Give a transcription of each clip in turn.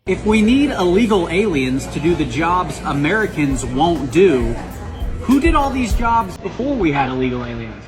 If we need illegal aliens to do the jobs Americans won't do, who did all these jobs before we had illegal aliens?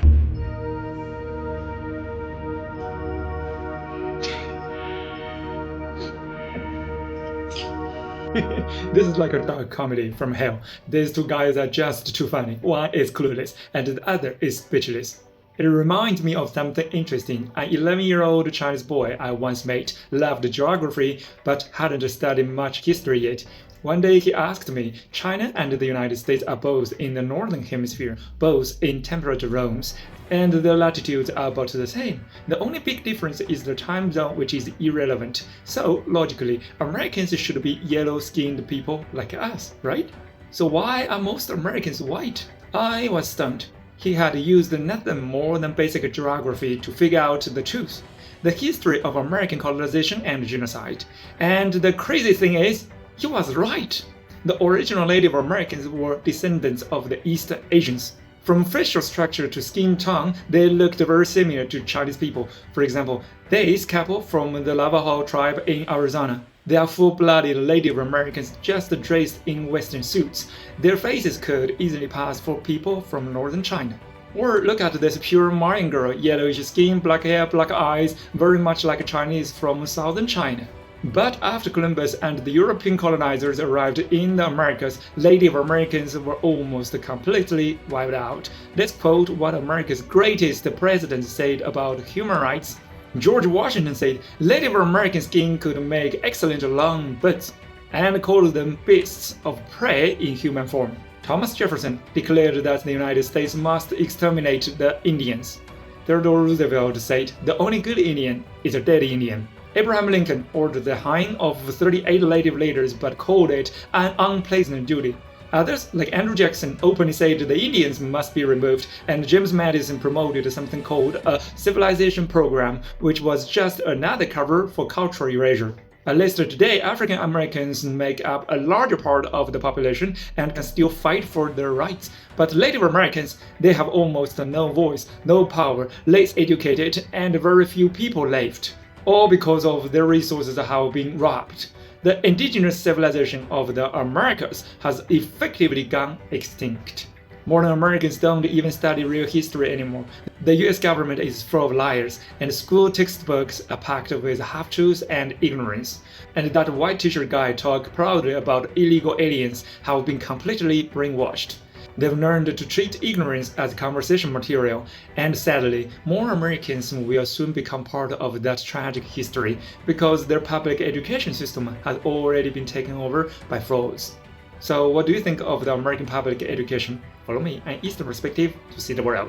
This is like a dark comedy from hell. These two guys are just too funny. One is clueless and the other is speechless. It reminds me of something interesting. An 11-year-old Chinese boy I once met loved geography but hadn't studied much history yet. One day he asked me, China and the United States are both in the northern hemisphere, both in temperate zones, and their latitudes are about the same. The only big difference is the time zone, which is irrelevant. So, logically, Americans should be yellow-skinned people like us, right? So why are most Americans white? I was stunned. He had used nothing more than basic geography to figure out the truth. The history of American colonization and genocide. And the crazy thing is, he was right. The original Native Americans were descendants of the East Asians. From facial structure to skin tone, they looked very similar to Chinese people. For example, this couple from the Navajo tribe in Arizona. They are full-blooded Native Americans just dressed in Western suits. Their faces could easily pass for people from northern China. Or look at this pure Mayan girl, yellowish skin, black hair, black eyes, very much like a Chinese from southern China. But after Columbus and the European colonizers arrived in the Americas, Native Americans were almost completely wiped out. Let's quote what America's greatest president said about human rights. George Washington said, Native American skin could make excellent long butts, and called them beasts of prey in human form. Thomas Jefferson declared that the United States must exterminate the Indians. Theodore Roosevelt said, the only good Indian is a dead Indian. Abraham Lincoln ordered the hanging of 38 native leaders but called it an unpleasant duty. Others, like Andrew Jackson, openly said the Indians must be removed, and James Madison promoted something called a civilization program, which was just another cover for cultural erasure. At least today, African Americans make up a larger part of the population and can still fight for their rights. But Native Americans, they have almost no voice, no power, less educated, and very few people left. All because of their resources have been robbed. The indigenous civilization of the Americas has effectively gone extinct. Modern Americans don't even study real history anymore. The US government is full of liars, and school textbooks are packed with half-truths and ignorance. And that white t-shirt guy talk proudly about illegal aliens have been completely brainwashed. They've learned to treat ignorance as conversation material, and sadly, more Americans will soon become part of that tragic history because their public education system has already been taken over by frauds. So what do you think of the American public education? Follow me, an Eastern perspective to see the world.